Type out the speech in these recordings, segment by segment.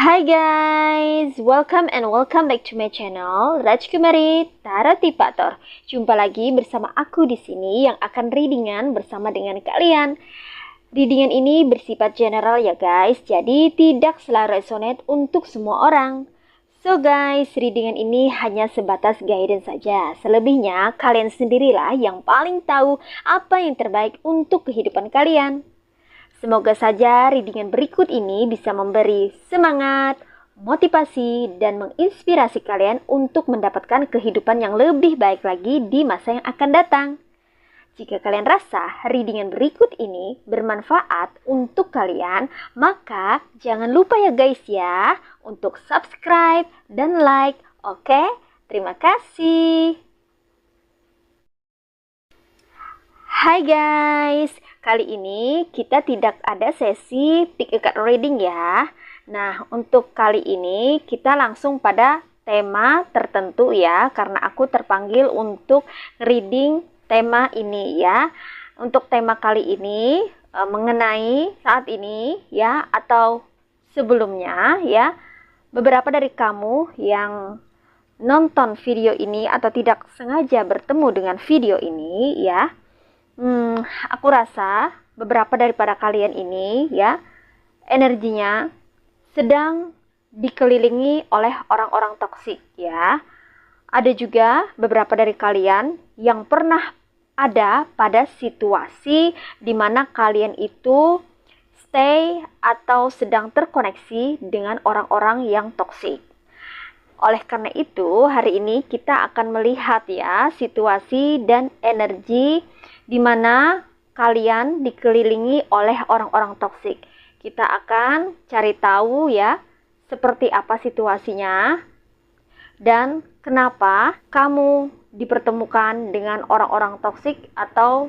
Hai guys, welcome back to my channel Rajkumari Tarotipator. Jumpa lagi bersama aku di sini yang akan readingan bersama dengan kalian. Readingan ini bersifat general ya guys, jadi tidak selalu resonate untuk semua orang. So guys, readingan ini hanya sebatas guidance saja. Selebihnya kalian sendirilah yang paling tahu apa yang terbaik untuk kehidupan kalian. Semoga saja readingan berikut ini bisa memberi semangat, motivasi, dan menginspirasi kalian untuk mendapatkan kehidupan yang lebih baik lagi di masa yang akan datang. Jika kalian rasa readingan berikut ini bermanfaat untuk kalian, maka jangan lupa ya guys ya untuk subscribe dan like. Oke, terima kasih. Hai guys, kali ini kita tidak ada sesi pick a card reading ya. Nah, untuk kali ini kita langsung pada tema tertentu ya, karena aku terpanggil untuk reading tema ini ya. Untuk tema kali ini mengenai saat ini ya, atau sebelumnya ya, beberapa dari kamu yang nonton video ini atau tidak sengaja bertemu dengan video ini ya, aku rasa beberapa daripada kalian ini ya, energinya sedang dikelilingi oleh orang-orang toksik ya. Ada juga beberapa dari kalian yang pernah ada pada situasi di mana kalian itu stay atau sedang terkoneksi dengan orang-orang yang toksik. Oleh karena itu, hari ini kita akan melihat ya situasi dan energi di mana kalian dikelilingi oleh orang-orang toksik. Kita akan cari tahu ya seperti apa situasinya dan kenapa kamu dipertemukan dengan orang-orang toksik atau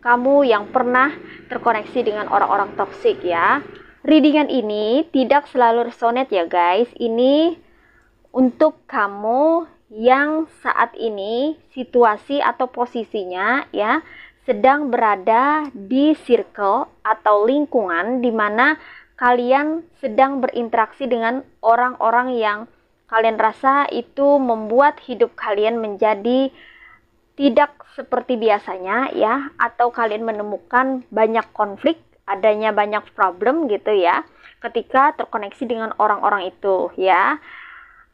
kamu yang pernah terkoneksi dengan orang-orang toksik ya. Readingan ini tidak selalu resonate ya guys. Ini untuk kamu yang saat ini situasi atau posisinya ya sedang berada di circle atau lingkungan di mana kalian sedang berinteraksi dengan orang-orang yang kalian rasa itu membuat hidup kalian menjadi tidak seperti biasanya ya, atau kalian menemukan banyak konflik, adanya banyak problem gitu ya ketika terkoneksi dengan orang-orang itu ya.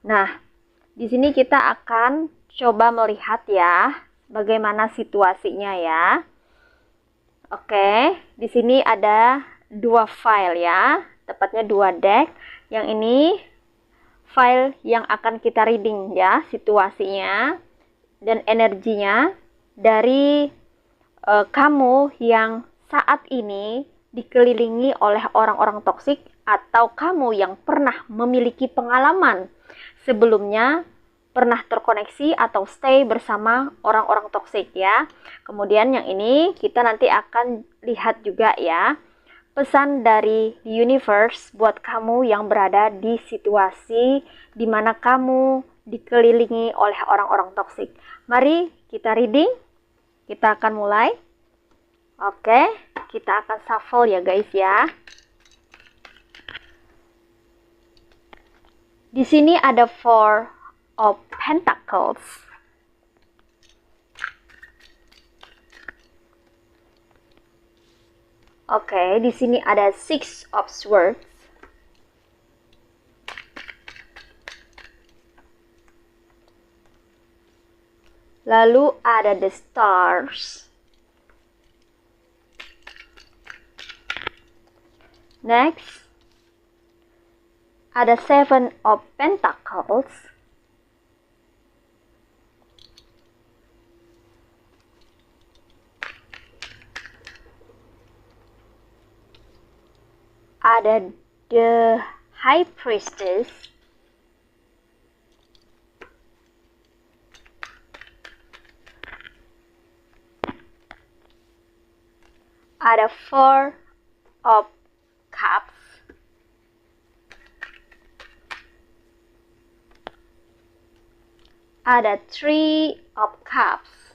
Nah, di sini kita akan coba melihat ya bagaimana situasinya ya. Oke, di sini ada dua file ya, tepatnya dua deck. Yang ini file yang akan kita reading ya, situasinya dan energinya dari kamu yang saat ini dikelilingi oleh orang-orang toksik, atau kamu yang pernah memiliki pengalaman sebelumnya pernah terkoneksi atau stay bersama orang-orang toksik ya. Kemudian yang ini kita nanti akan lihat juga ya pesan dari universe buat kamu yang berada di situasi di mana kamu dikelilingi oleh orang-orang toksik. Mari kita reading. Kita akan mulai. Oke, kita akan shuffle ya guys ya. Di sini ada Four of Pentacles. Oke, di sini ada Six of Swords. Lalu ada The Stars. Next, ada Seven of Pentacles. Ada The High Priestess. Ada Four of Cups. Ada Three of Cups.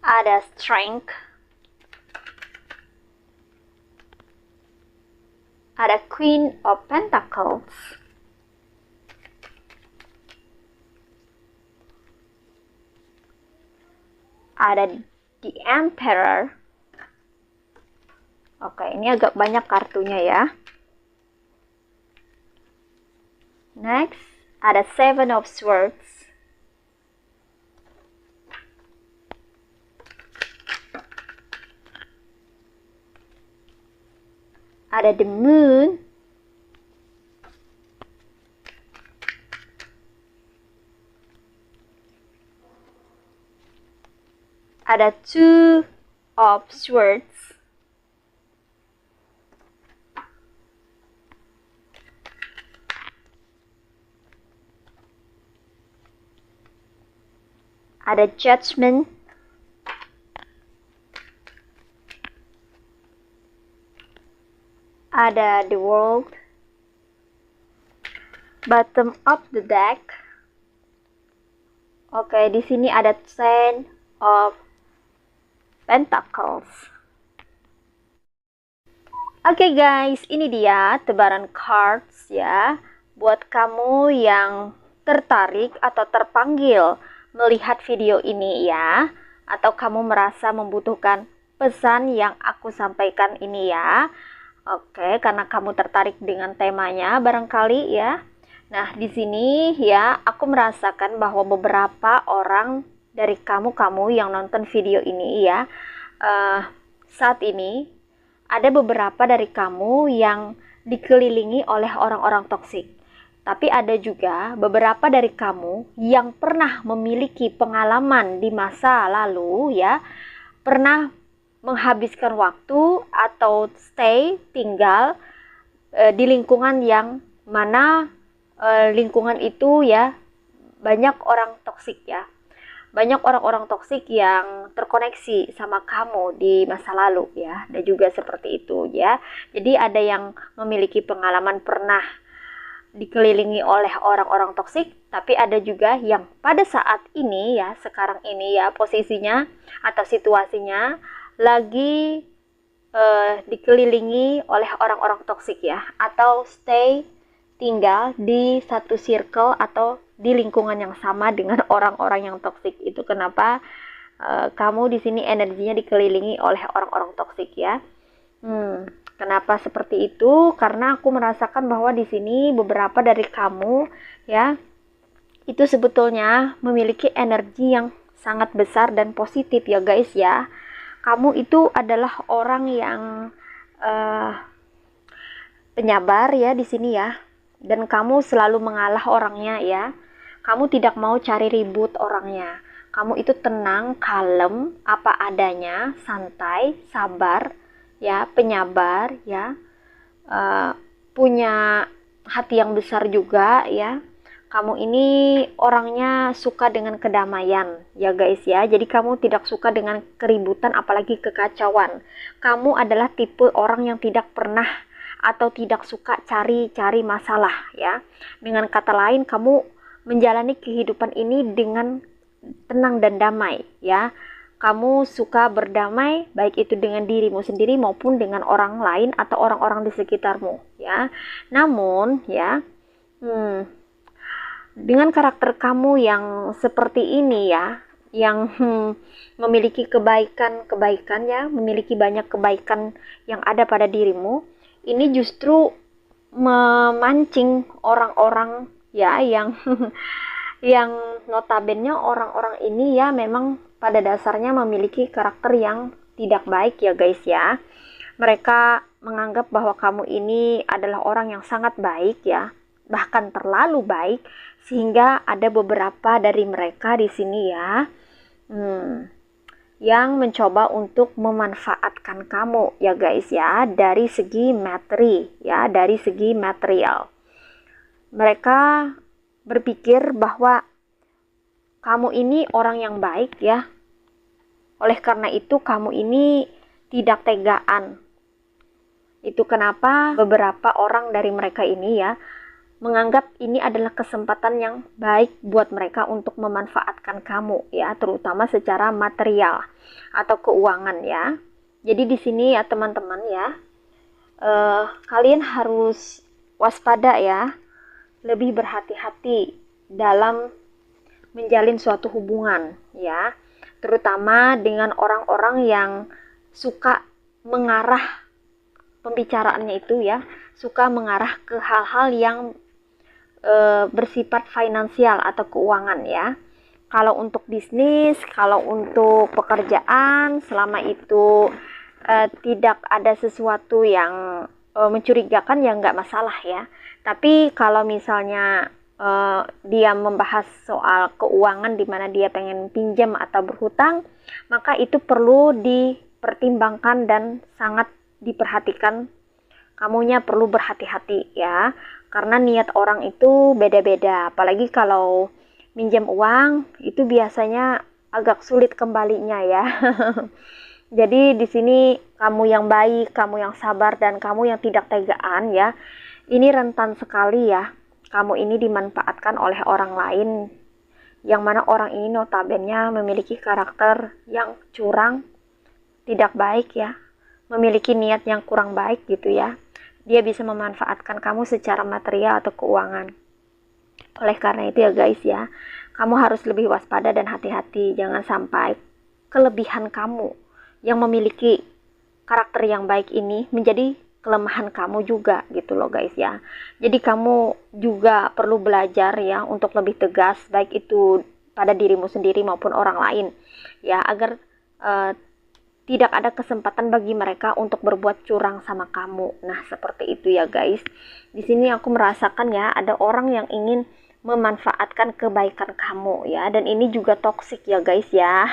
Ada Strength. ada Queen of Pentacles, ada The Emperor. Oke, ini agak banyak kartunya ya. Next, ada Seven of Swords, ada The Moon, ada Two of Swords, ada Judgment, ada The World. Bottom of the deck. Oke, di sini ada Ten of Pentacles. Oke guys, ini dia tebaran cards ya. Buat kamu yang tertarik atau terpanggil melihat video ini ya, atau kamu merasa membutuhkan pesan yang aku sampaikan ini ya. Oke, karena kamu tertarik dengan temanya barangkali ya. Nah, di sini ya, aku merasakan bahwa beberapa orang dari kamu yang nonton video ini ya, saat ini ada beberapa dari kamu yang dikelilingi oleh orang-orang toksik. Tapi ada juga beberapa dari kamu yang pernah memiliki pengalaman di masa lalu ya, pernah menghabiskan waktu atau tinggal di lingkungan yang mana lingkungan itu ya banyak orang toksik ya. Banyak orang-orang toksik yang terkoneksi sama kamu di masa lalu ya. Dan juga seperti itu ya. Jadi ada yang memiliki pengalaman pernah dikelilingi oleh orang-orang toksik, tapi ada juga yang pada saat ini ya, sekarang ini ya, posisinya atau situasinya lagi dikelilingi oleh orang-orang toksik ya, atau tinggal di satu circle atau di lingkungan yang sama dengan orang-orang yang toksik. Itu kenapa kamu di sini energinya dikelilingi oleh orang-orang toksik ya. Kenapa seperti itu? Karena aku merasakan bahwa di sini beberapa dari kamu ya, itu sebetulnya memiliki energi yang sangat besar dan positif ya guys ya. Kamu itu adalah orang yang penyabar ya di sini ya. Dan kamu selalu mengalah orangnya ya. Kamu tidak mau cari ribut orangnya. Kamu itu tenang, kalem, apa adanya, santai, sabar ya, penyabar ya, punya hati yang besar juga ya. Kamu ini orangnya suka dengan kedamaian ya guys ya. Jadi kamu tidak suka dengan keributan apalagi kekacauan. Kamu adalah tipe orang yang tidak pernah atau tidak suka cari-cari masalah ya. Dengan kata lain, kamu menjalani kehidupan ini dengan tenang dan damai ya. Kamu suka berdamai baik itu dengan dirimu sendiri maupun dengan orang lain atau orang-orang di sekitarmu ya. Namun ya, dengan karakter kamu yang seperti ini ya, yang memiliki kebaikan ya, memiliki banyak kebaikan yang ada pada dirimu, ini justru memancing orang-orang ya yang yang notabene orang-orang ini ya memang pada dasarnya memiliki karakter yang tidak baik ya guys ya. Mereka menganggap bahwa kamu ini adalah orang yang sangat baik ya, bahkan terlalu baik, sehingga ada beberapa dari mereka di sini ya yang mencoba untuk memanfaatkan kamu ya guys ya, dari segi materi ya, dari segi material. Mereka berpikir bahwa kamu ini orang yang baik ya. Oleh karena itu kamu ini tidak tegaan. Itu kenapa beberapa orang dari mereka ini ya menganggap ini adalah kesempatan yang baik buat mereka untuk memanfaatkan kamu ya, terutama secara material atau keuangan ya. Jadi di sini ya teman-teman ya, kalian harus waspada ya, lebih berhati-hati dalam menjalin suatu hubungan ya, terutama dengan orang-orang yang suka mengarah pembicaraannya itu ya, suka mengarah ke hal-hal yang bersifat finansial atau keuangan ya. Kalau untuk bisnis, kalau untuk pekerjaan, selama itu tidak ada sesuatu yang mencurigakan ya nggak masalah ya. Tapi kalau misalnya dia membahas soal keuangan di mana dia pengen pinjam atau berhutang, maka itu perlu dipertimbangkan dan sangat diperhatikan. Kamunya perlu berhati-hati ya, karena niat orang itu beda-beda. Apalagi kalau minjam uang itu biasanya agak sulit kembalinya ya. Jadi di sini kamu yang baik, kamu yang sabar, dan kamu yang tidak tegaan ya. Ini rentan sekali ya. Kamu ini dimanfaatkan oleh orang lain, yang mana orang ini notabene memiliki karakter yang curang, tidak baik ya. Memiliki niat yang kurang baik gitu ya. Dia bisa memanfaatkan kamu secara material atau keuangan. Oleh karena itu ya guys ya, kamu harus lebih waspada dan hati-hati. Jangan sampai kelebihan kamu yang memiliki karakter yang baik ini menjadi kelemahan kamu juga gitu loh guys ya. Jadi kamu juga perlu belajar ya untuk lebih tegas, baik itu pada dirimu sendiri maupun orang lain ya, agar tidak ada kesempatan bagi mereka untuk berbuat curang sama kamu. Nah, seperti itu ya guys. Di sini aku merasakan ya, ada orang yang ingin memanfaatkan kebaikan kamu ya, dan ini juga toksik ya guys ya.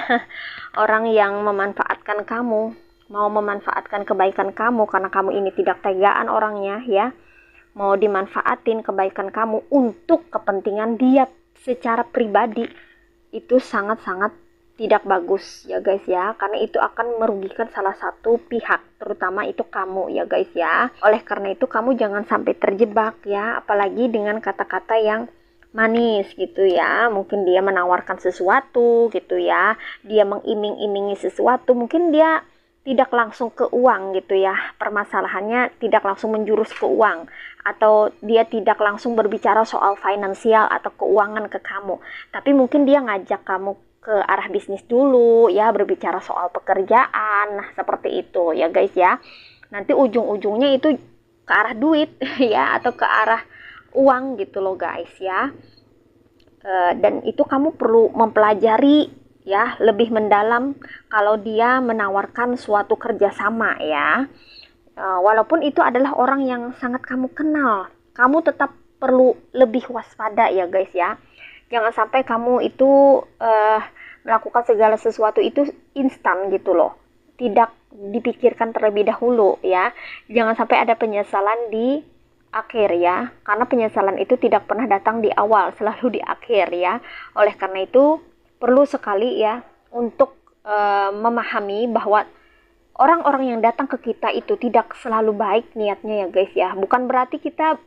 Orang yang memanfaatkan kamu, mau memanfaatkan kebaikan kamu karena kamu ini tidak tegaan orangnya ya. Mau dimanfaatin kebaikan kamu untuk kepentingan dia secara pribadi, itu sangat-sangat tidak bagus ya guys ya, karena itu akan merugikan salah satu pihak, terutama itu kamu ya guys ya. Oleh karena itu kamu jangan sampai terjebak ya, apalagi dengan kata-kata yang manis gitu ya. Mungkin dia menawarkan sesuatu gitu ya, dia mengiming-imingi sesuatu, mungkin dia tidak langsung ke uang gitu ya, permasalahannya tidak langsung menjurus ke uang, atau dia tidak langsung berbicara soal finansial atau keuangan ke kamu, tapi mungkin dia ngajak kamu ke arah bisnis dulu ya, berbicara soal pekerjaan. Nah, seperti itu ya guys ya. Nanti ujung-ujungnya itu ke arah duit ya, atau ke arah uang gitu loh guys ya. Dan itu kamu perlu mempelajari ya, lebih mendalam kalau dia menawarkan suatu kerjasama ya. Walaupun itu adalah orang yang sangat kamu kenal, kamu tetap perlu lebih waspada ya guys ya. Jangan sampai kamu itu melakukan segala sesuatu itu instan gitu loh, tidak dipikirkan terlebih dahulu ya. Jangan sampai ada penyesalan di akhir ya, karena penyesalan itu tidak pernah datang di awal, selalu di akhir ya. Oleh karena itu perlu sekali ya untuk memahami bahwa orang-orang yang datang ke kita itu tidak selalu baik niatnya ya guys ya. Bukan berarti kita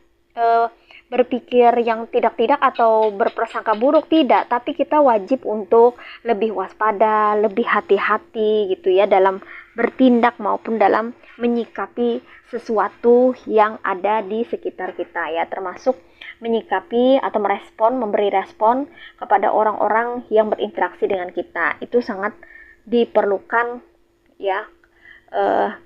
berpikir yang tidak-tidak atau berprasangka buruk, tidak, tapi kita wajib untuk lebih waspada, lebih hati-hati gitu ya, dalam bertindak maupun dalam menyikapi sesuatu yang ada di sekitar kita ya, termasuk menyikapi atau merespon, memberi respon kepada orang-orang yang berinteraksi dengan kita. Itu sangat diperlukan ya,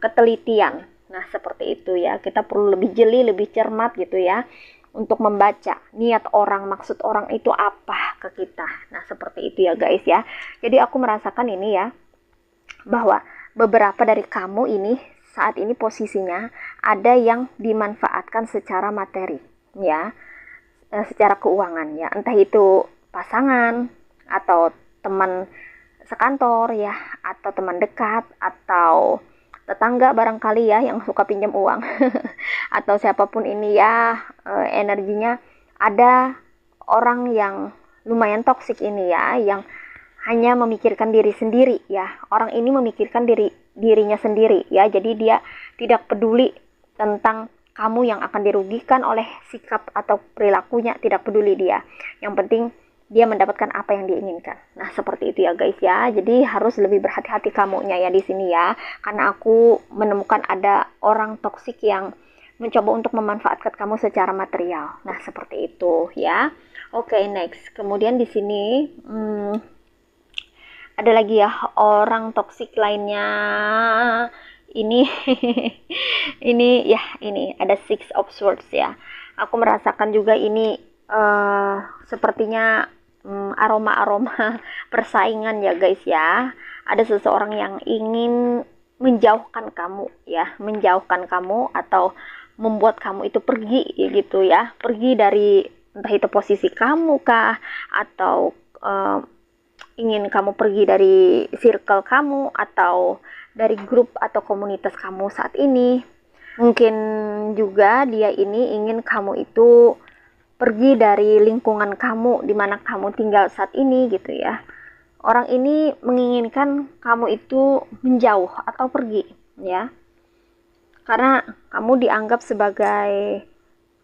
ketelitian. Nah, seperti itu ya, kita perlu lebih jeli, lebih cermat gitu ya, untuk membaca niat orang, maksud orang itu apa ke kita. Nah, seperti itu ya guys ya. Jadi aku merasakan ini ya, bahwa beberapa dari kamu ini saat ini posisinya ada yang dimanfaatkan secara materi ya, secara keuangan ya, entah itu pasangan atau teman sekantor ya, atau teman dekat, atau tetangga barangkali ya yang suka pinjam uang atau siapapun ini ya. Energinya ada orang yang lumayan toksik ini ya, yang hanya memikirkan diri sendiri ya. Orang ini memikirkan dirinya sendiri ya, jadi dia tidak peduli tentang kamu yang akan dirugikan oleh sikap atau perilakunya, tidak peduli dia. Yang penting dia mendapatkan apa yang dia inginkan. Nah, seperti itu ya guys ya. Jadi harus lebih berhati-hati kamunya ya di sini ya. Karena aku menemukan ada orang toksik yang mencoba untuk memanfaatkan kamu secara material. Nah, seperti itu ya. Oke, next. Kemudian di sini ada lagi ya orang toksik lainnya. Ini ini ada Six of Swords ya. Aku merasakan juga ini sepertinya aroma-aroma persaingan ya guys ya. Ada seseorang yang ingin menjauhkan kamu ya, menjauhkan kamu atau membuat kamu itu pergi gitu ya, pergi dari entah itu posisi kamu kah, atau ingin kamu pergi dari circle kamu atau dari grup atau komunitas kamu saat ini. Mungkin juga dia ini ingin kamu itu pergi dari lingkungan kamu di mana kamu tinggal saat ini gitu ya. Orang ini menginginkan kamu itu menjauh atau pergi ya. Karena kamu dianggap sebagai,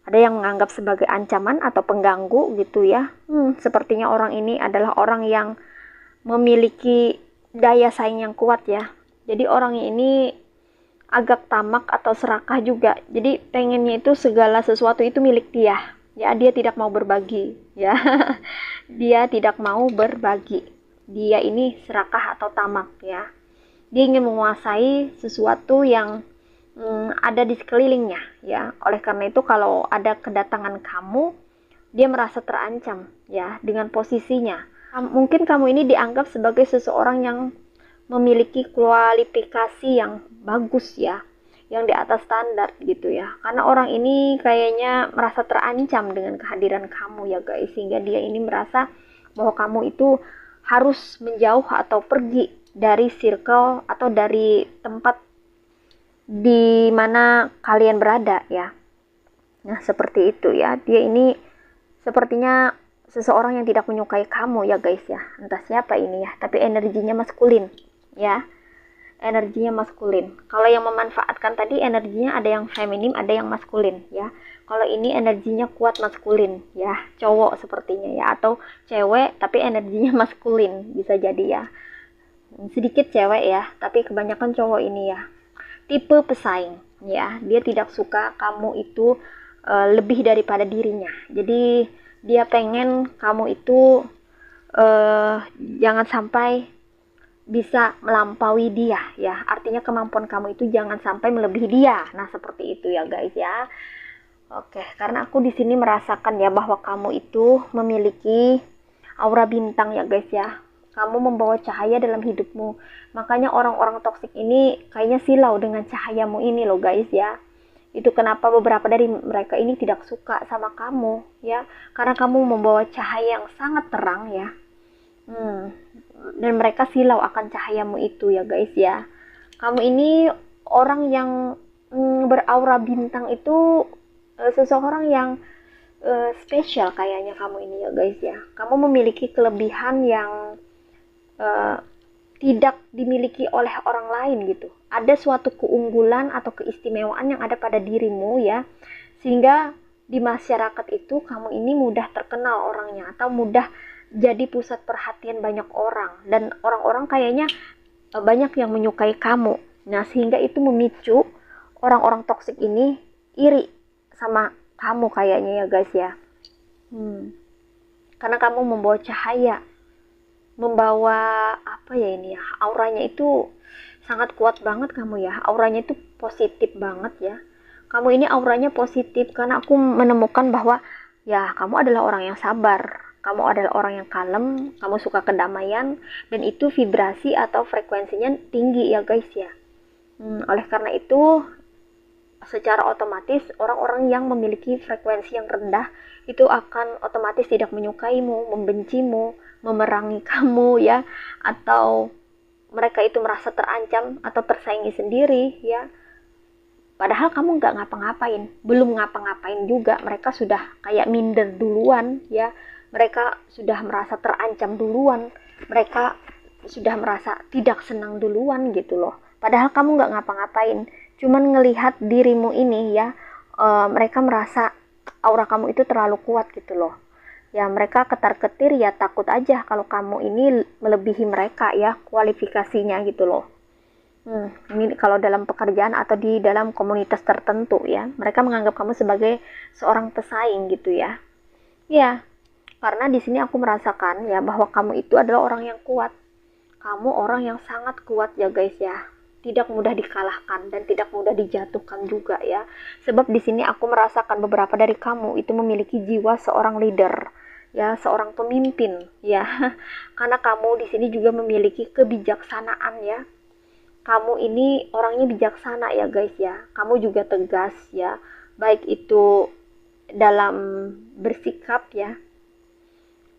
ada yang menganggap sebagai ancaman atau pengganggu gitu ya. Sepertinya orang ini adalah orang yang memiliki daya saing yang kuat ya. Jadi orang ini agak tamak atau serakah juga. Jadi pengennya itu segala sesuatu itu milik dia. Ya, dia tidak mau berbagi ya. Dia tidak mau berbagi. Dia ini serakah atau tamak ya. Dia ingin menguasai sesuatu yang ada di sekelilingnya ya. Oleh karena itu kalau ada kedatangan kamu, dia merasa terancam ya dengan posisinya. Mungkin kamu ini dianggap sebagai seseorang yang memiliki kualifikasi yang bagus ya, yang di atas standar gitu ya. Karena orang ini kayaknya merasa terancam dengan kehadiran kamu ya guys, sehingga dia ini merasa bahwa kamu itu harus menjauh atau pergi dari circle atau dari tempat di mana kalian berada ya. Nah, seperti itu ya. Dia ini sepertinya seseorang yang tidak menyukai kamu ya guys ya. Entah siapa ini ya, tapi energinya maskulin ya. Energinya maskulin. Kalau yang memanfaatkan tadi energinya ada yang feminim, ada yang maskulin ya. Kalau ini energinya kuat maskulin ya, cowok sepertinya ya, atau cewek tapi energinya maskulin bisa jadi ya. Sedikit cewek ya, tapi kebanyakan cowok ini ya. Tipe pesaing ya. Dia tidak suka kamu itu lebih daripada dirinya. Jadi dia pengen kamu itu jangan sampai bisa melampaui dia ya. Artinya kemampuan kamu itu jangan sampai melebihi dia. Nah, seperti itu ya guys ya. Oke, karena aku di sini merasakan ya bahwa kamu itu memiliki aura bintang ya guys ya. Kamu membawa cahaya dalam hidupmu. Makanya orang-orang toksik ini kayaknya silau dengan cahayamu ini loh guys ya. Itu kenapa beberapa dari mereka ini tidak suka sama kamu ya. Karena kamu membawa cahaya yang sangat terang ya. Dan mereka silau akan cahayamu itu ya guys ya. Kamu ini orang yang beraura bintang itu seseorang yang spesial kayaknya kamu ini ya guys ya. Kamu memiliki kelebihan yang tidak dimiliki oleh orang lain gitu. Ada suatu keunggulan atau keistimewaan yang ada pada dirimu ya, sehingga di masyarakat itu kamu ini mudah terkenal orangnya atau mudah jadi pusat perhatian banyak orang, dan orang-orang kayaknya banyak yang menyukai kamu. Nah, sehingga itu memicu orang-orang toksik ini iri sama kamu kayaknya ya guys ya. Karena kamu membawa cahaya, membawa apa ya ini ya, auranya itu sangat kuat banget kamu ya. Auranya itu positif banget ya. Kamu ini auranya positif karena aku menemukan bahwa ya kamu adalah orang yang sabar. Kamu adalah orang yang kalem, kamu suka kedamaian, dan itu vibrasi atau frekuensinya tinggi ya guys ya. Oleh karena itu, secara otomatis orang-orang yang memiliki frekuensi yang rendah itu akan otomatis tidak menyukaimu, membencimu, memerangi kamu ya, atau mereka itu merasa terancam atau tersaingi sendiri ya. Padahal kamu nggak ngapa-ngapain, belum ngapa-ngapain juga mereka sudah kayak minder duluan ya. Mereka sudah merasa terancam duluan, mereka sudah merasa tidak senang duluan gitu loh. Padahal kamu nggak ngapa-ngapain, cuman ngelihat dirimu ini ya, mereka merasa aura kamu itu terlalu kuat gitu loh. ya mereka ketar-ketir, ya takut aja kalau kamu ini melebihi mereka ya kualifikasinya gitu loh. Ini kalau dalam pekerjaan atau di dalam komunitas tertentu ya, mereka menganggap kamu sebagai seorang pesaing gitu ya. Ya, karena di sini aku merasakan ya bahwa kamu itu adalah orang yang kuat. Kamu orang yang sangat kuat ya guys ya. Tidak mudah dikalahkan dan tidak mudah dijatuhkan juga ya. Sebab di sini aku merasakan beberapa dari kamu itu memiliki jiwa seorang leader ya, seorang pemimpin ya. Karena kamu di sini juga memiliki kebijaksanaan ya. Kamu ini orangnya bijaksana ya guys ya. Kamu juga tegas ya. Baik itu dalam bersikap ya,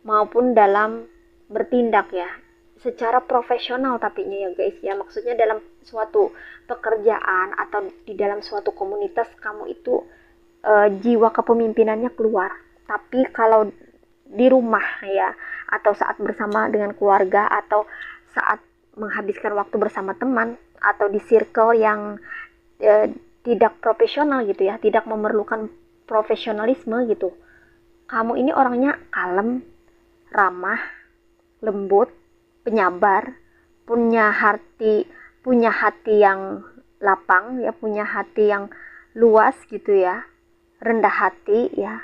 maupun dalam bertindak ya. Secara profesional tapinya ya guys ya. Maksudnya dalam suatu pekerjaan atau di dalam suatu komunitas kamu itu jiwa kepemimpinannya keluar. Tapi kalau di rumah ya, atau saat bersama dengan keluarga, atau saat menghabiskan waktu bersama teman, atau di circle yang tidak profesional gitu ya, tidak memerlukan profesionalisme gitu, kamu ini orangnya kalem, ramah, lembut, penyabar, punya hati yang lapang ya, punya hati yang luas gitu ya, rendah hati ya,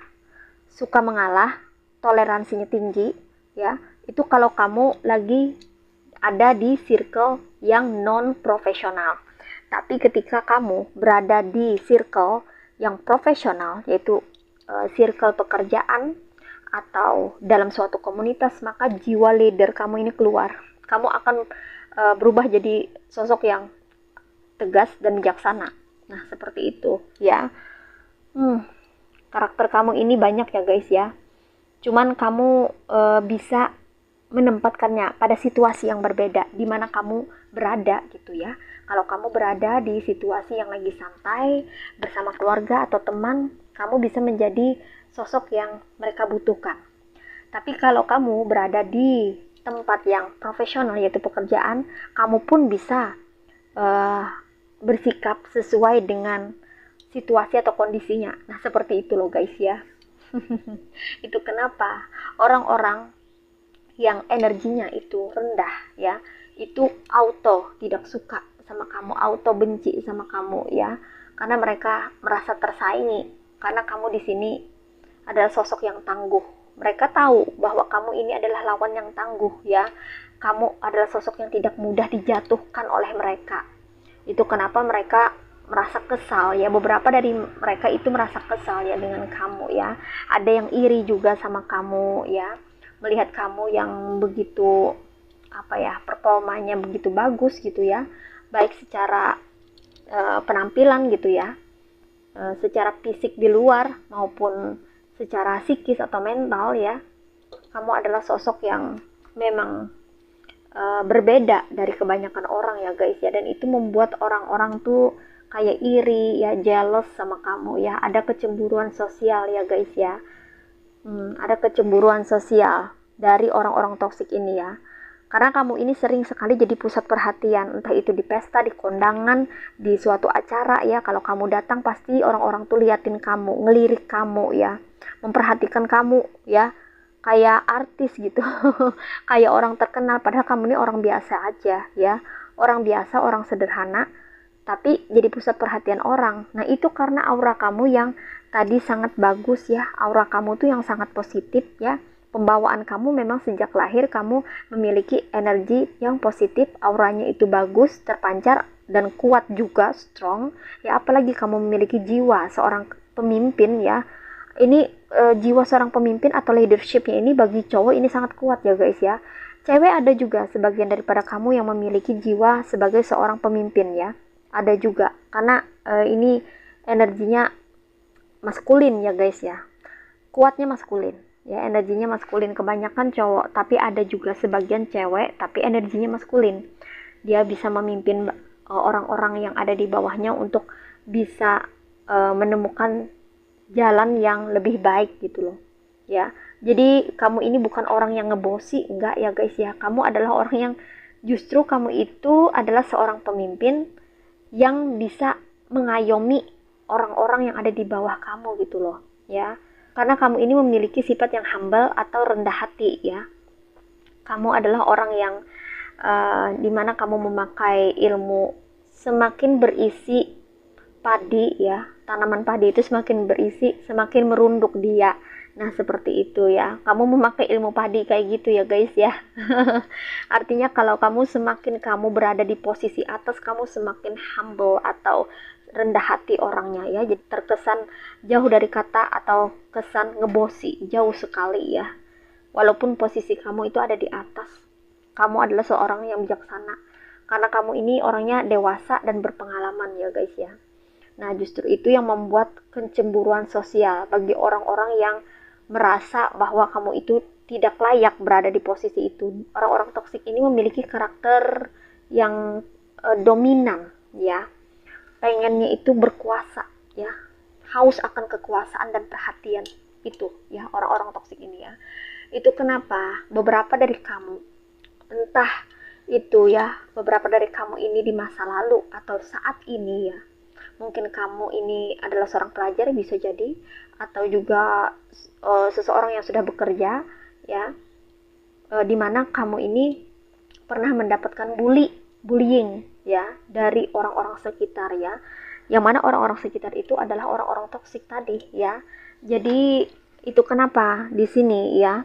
suka mengalah, toleransinya tinggi ya. Itu kalau kamu lagi ada di circle yang non profesional. Tapi ketika kamu berada di circle yang profesional, yaitu circle pekerjaan atau dalam suatu komunitas, maka jiwa leader kamu ini keluar. Kamu akan berubah jadi sosok yang tegas dan bijaksana. Nah, seperti itu ya. Karakter kamu ini banyak ya guys ya. Cuman kamu bisa menempatkannya pada situasi yang berbeda di mana kamu berada gitu ya. Kalau kamu berada di situasi yang lagi santai bersama keluarga atau teman, kamu bisa menjadi sosok yang mereka butuhkan. Tapi kalau kamu berada di tempat yang profesional yaitu pekerjaan, kamu pun bisa bersikap sesuai dengan situasi atau kondisinya. Nah, seperti itu loh guys ya. Itu kenapa orang-orang yang energinya itu rendah ya, itu auto tidak suka sama kamu, auto benci sama kamu ya, karena mereka merasa tersaingi. Karena kamu di sini adalah sosok yang tangguh. Mereka tahu bahwa kamu ini adalah lawan yang tangguh ya. Kamu adalah sosok yang tidak mudah dijatuhkan oleh mereka. Itu kenapa mereka merasa kesal ya. Beberapa dari mereka itu merasa kesal ya dengan kamu ya. Ada yang iri juga sama kamu ya, melihat kamu yang begitu performanya begitu bagus gitu ya, baik secara penampilan gitu ya, secara fisik di luar maupun secara psikis atau mental ya. Kamu adalah sosok yang memang berbeda dari kebanyakan orang ya guys ya, dan itu membuat orang-orang tuh kayak iri ya, jealous sama kamu ya. Ada kecemburuan sosial ya guys ya. Ada kecemburuan sosial dari orang-orang toksik ini ya. Karena kamu ini sering sekali jadi pusat perhatian, entah itu di pesta, di kondangan, di suatu acara ya. Kalau kamu datang pasti orang-orang tuh liatin kamu, ngelirik kamu ya, memperhatikan kamu ya, kayak artis gitu. Kayak orang terkenal, padahal kamu ini orang biasa aja ya. Orang biasa, orang sederhana, tapi jadi pusat perhatian orang. Nah, itu karena aura kamu yang tadi sangat bagus ya. Aura kamu tuh yang sangat positif ya. Pembawaan kamu memang sejak lahir kamu memiliki energi yang positif, auranya itu bagus, terpancar dan kuat juga, strong ya. Apalagi kamu memiliki jiwa seorang pemimpin ya. Ini jiwa seorang pemimpin atau leadershipnya ini bagi cowok ini sangat kuat ya guys ya. Cewek ada juga sebagian daripada kamu yang memiliki jiwa sebagai seorang pemimpin ya. Ada juga, karena ini energinya maskulin ya guys ya. Kuatnya maskulin ya, energinya maskulin. Kebanyakan cowok, tapi ada juga sebagian cewek tapi energinya maskulin. Dia bisa memimpin orang-orang yang ada di bawahnya untuk bisa menemukan jalan yang lebih baik gitu loh ya. Jadi kamu ini bukan orang yang ngebosi, enggak ya guys ya. Kamu adalah orang yang justru kamu itu adalah seorang pemimpin yang bisa mengayomi orang-orang yang ada di bawah kamu gitu loh ya. Karena kamu ini memiliki sifat yang humble atau rendah hati ya. Kamu adalah orang yang dimana kamu memakai ilmu, semakin berisi padi ya, tanaman padi itu semakin berisi, semakin merunduk dia. Nah, seperti itu ya. Kamu memakai ilmu padi kayak gitu ya, guys ya. Artinya kalau kamu semakin kamu berada di posisi atas, kamu semakin humble atau rendah hati orangnya ya. Jadi terkesan jauh dari kata atau kesan ngebosi, jauh sekali ya. Walaupun posisi kamu itu ada di atas, kamu adalah seorang yang bijaksana. Karena kamu ini orangnya dewasa dan berpengalaman ya, guys ya. Nah, justru itu yang membuat kecemburuan sosial bagi orang-orang yang merasa bahwa kamu itu tidak layak berada di posisi itu. Orang-orang toksik ini memiliki karakter yang dominan ya. Pengennya itu berkuasa ya. Haus akan kekuasaan dan perhatian itu ya, orang-orang toksik ini ya. Itu kenapa beberapa dari kamu, entah itu ya, beberapa dari kamu ini di masa lalu atau saat ini ya, mungkin kamu ini adalah seorang pelajar bisa jadi, atau juga seseorang yang sudah bekerja ya, dimana kamu ini pernah mendapatkan bullying ya dari orang-orang sekitar ya, yang mana orang-orang sekitar itu adalah orang-orang toksik tadi ya. Jadi itu kenapa di sini ya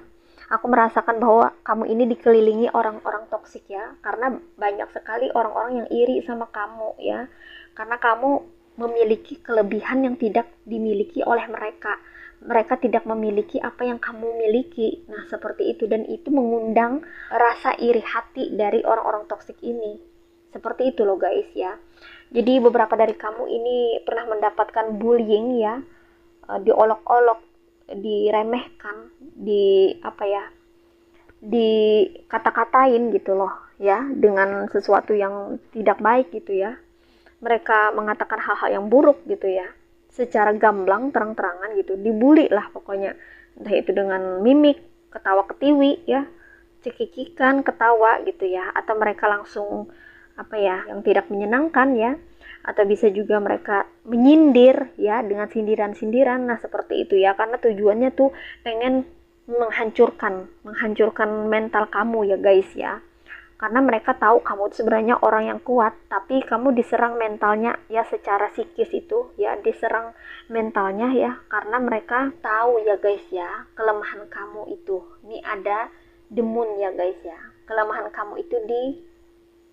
aku merasakan bahwa kamu ini dikelilingi orang-orang toksik ya, karena banyak sekali orang-orang yang iri sama kamu ya, karena kamu memiliki kelebihan yang tidak dimiliki oleh mereka. Mereka tidak memiliki apa yang kamu miliki. Nah, seperti itu, dan itu mengundang rasa iri hati dari orang-orang toksik ini. Seperti itu loh guys ya. Jadi beberapa dari kamu ini pernah mendapatkan bullying ya, diolok-olok, diremehkan, dikata-katain gitu loh ya, dengan sesuatu yang tidak baik gitu ya. Mereka mengatakan hal-hal yang buruk gitu ya, secara gamblang, terang-terangan gitu, dibully lah pokoknya. Entah itu dengan mimik, ketawa ketiwi ya, cekikikan, ketawa gitu ya, atau mereka langsung yang tidak menyenangkan ya, atau bisa juga mereka menyindir ya dengan sindiran-sindiran. Nah, seperti itu ya, karena tujuannya tuh pengen menghancurkan mental kamu ya guys ya. Karena mereka tahu kamu sebenarnya orang yang kuat, tapi kamu diserang mentalnya ya, secara psikis itu ya, diserang mentalnya ya, karena mereka tahu ya guys ya, kelemahan kamu itu. Ini ada demun ya guys ya, kelemahan kamu itu di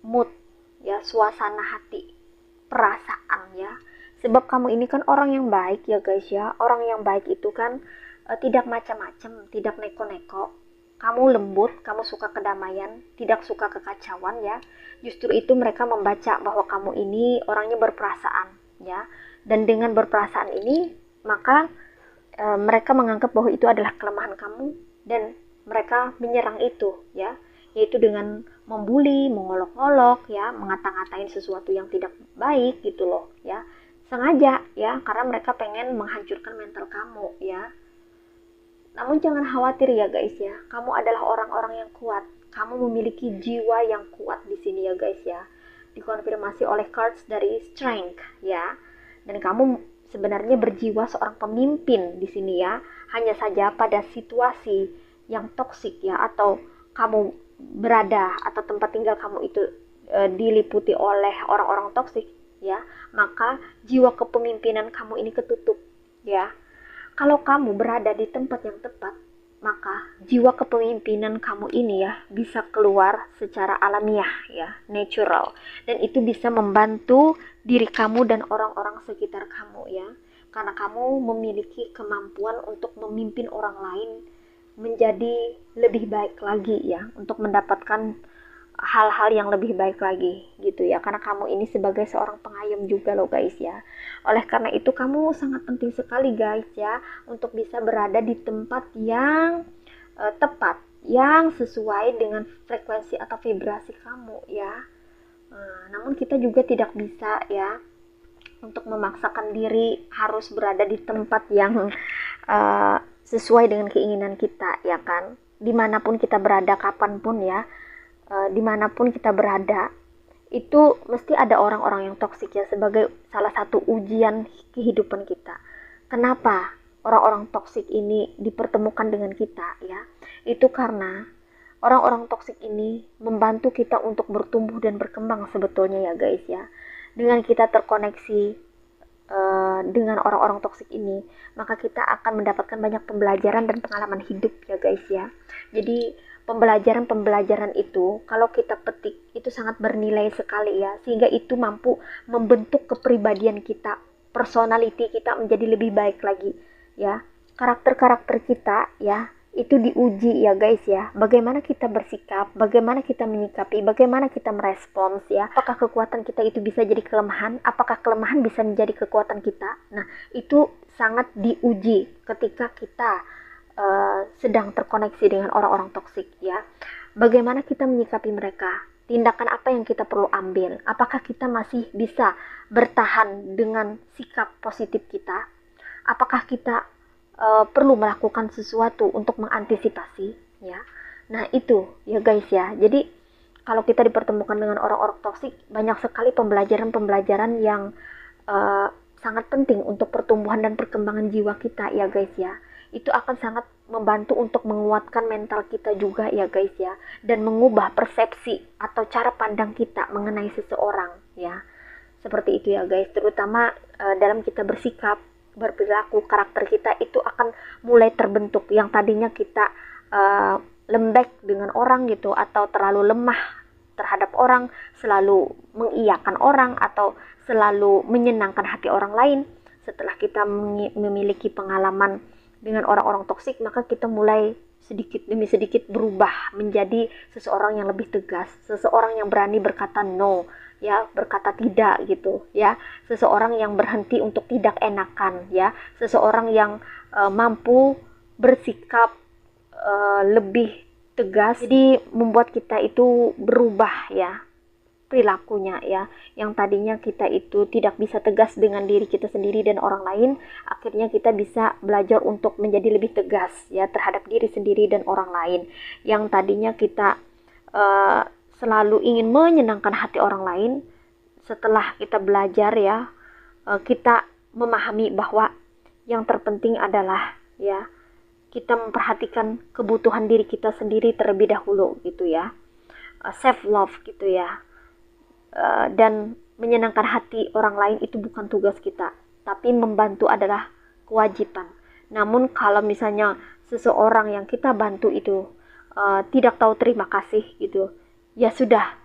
mood ya, suasana hati, perasaan ya. Sebab kamu ini kan orang yang baik ya guys ya. Orang yang baik itu kan tidak macam-macam, tidak neko-neko. Kamu lembut, kamu suka kedamaian, tidak suka kekacauan ya. Justru itu mereka membaca bahwa kamu ini orangnya berperasaan ya. Dan dengan berperasaan ini, maka mereka menganggap bahwa itu adalah kelemahan kamu, dan mereka menyerang itu ya, yaitu dengan membuli, mengolok-olok ya, ngata-ngatain sesuatu yang tidak baik gitu loh ya. Sengaja ya, karena mereka pengen menghancurkan mental kamu ya. Namun jangan khawatir ya guys ya, kamu adalah orang-orang yang kuat. Kamu memiliki jiwa yang kuat di sini ya guys ya. Dikonfirmasi oleh cards dari strength ya. Dan kamu sebenarnya berjiwa seorang pemimpin di sini ya. Hanya saja pada situasi yang toksik ya, atau kamu berada atau tempat tinggal kamu itu diliputi oleh orang-orang toksik ya, maka jiwa kepemimpinan kamu ini ketutup ya. Kalau kamu berada di tempat yang tepat, maka jiwa kepemimpinan kamu ini ya bisa keluar secara alamiah ya, natural. Dan itu bisa membantu diri kamu dan orang-orang sekitar kamu ya. Karena kamu memiliki kemampuan untuk memimpin orang lain menjadi lebih baik lagi ya, untuk mendapatkan hal-hal yang lebih baik lagi gitu ya, karena kamu ini sebagai seorang pengayom juga loh guys ya. Oleh karena itu kamu sangat penting sekali guys ya, untuk bisa berada di tempat yang tepat, yang sesuai dengan frekuensi atau vibrasi kamu ya. Namun kita juga tidak bisa ya untuk memaksakan diri harus berada di tempat yang sesuai dengan keinginan kita ya kan. Dimanapun kita berada, kapanpun ya, dimanapun kita berada, itu mesti ada orang-orang yang toksik ya, sebagai salah satu ujian kehidupan kita. Kenapa? orang-orang toksik ini dipertemukan dengan kita ya, itu karena orang-orang toksik ini membantu kita untuk bertumbuh dan berkembang sebetulnya ya guys ya. Dengan kita terkoneksi dengan orang-orang toksik ini, maka kita akan mendapatkan banyak pembelajaran dan pengalaman hidup ya guys ya. Jadi pembelajaran-pembelajaran itu kalau kita petik itu sangat bernilai sekali ya, sehingga itu mampu membentuk kepribadian kita, personality kita menjadi lebih baik lagi ya. Karakter-karakter kita ya itu diuji ya guys ya, bagaimana kita bersikap, bagaimana kita menyikapi, bagaimana kita merespons ya, apakah kekuatan kita itu bisa jadi kelemahan, apakah kelemahan bisa menjadi kekuatan kita. Nah itu sangat diuji ketika kita sedang terkoneksi dengan orang-orang toksik ya, bagaimana kita menyikapi mereka, tindakan apa yang kita perlu ambil, apakah kita masih bisa bertahan dengan sikap positif kita, apakah kita perlu melakukan sesuatu untuk mengantisipasi ya. Nah itu ya guys ya, jadi kalau kita dipertemukan dengan orang-orang toksik, banyak sekali pembelajaran-pembelajaran yang sangat penting untuk pertumbuhan dan perkembangan jiwa kita ya guys ya. Itu akan sangat membantu untuk menguatkan mental kita juga ya guys ya, dan mengubah persepsi atau cara pandang kita mengenai seseorang ya. Seperti itu ya guys, terutama dalam kita bersikap, berperilaku, karakter kita itu akan mulai terbentuk. Yang tadinya kita lembek dengan orang gitu, atau terlalu lemah terhadap orang, selalu mengiyakan orang, atau selalu menyenangkan hati orang lain. Setelah kita memiliki pengalaman dengan orang-orang toksik, maka kita mulai sedikit demi sedikit berubah menjadi seseorang yang lebih tegas, seseorang yang berani berkata no ya, berkata tidak gitu ya, seseorang yang berhenti untuk tidak enakan ya, seseorang yang mampu bersikap lebih tegas. Jadi membuat kita itu berubah ya perilakunya ya, yang tadinya kita itu tidak bisa tegas dengan diri kita sendiri dan orang lain, akhirnya kita bisa belajar untuk menjadi lebih tegas ya terhadap diri sendiri dan orang lain. Yang tadinya kita selalu ingin menyenangkan hati orang lain, setelah kita belajar ya, kita memahami bahwa yang terpenting adalah ya kita memperhatikan kebutuhan diri kita sendiri terlebih dahulu gitu ya, self love gitu ya. Dan menyenangkan hati orang lain itu bukan tugas kita, tapi membantu adalah kewajiban. Namun kalau misalnya seseorang yang kita bantu itu tidak tahu terima kasih gitu, ya sudah,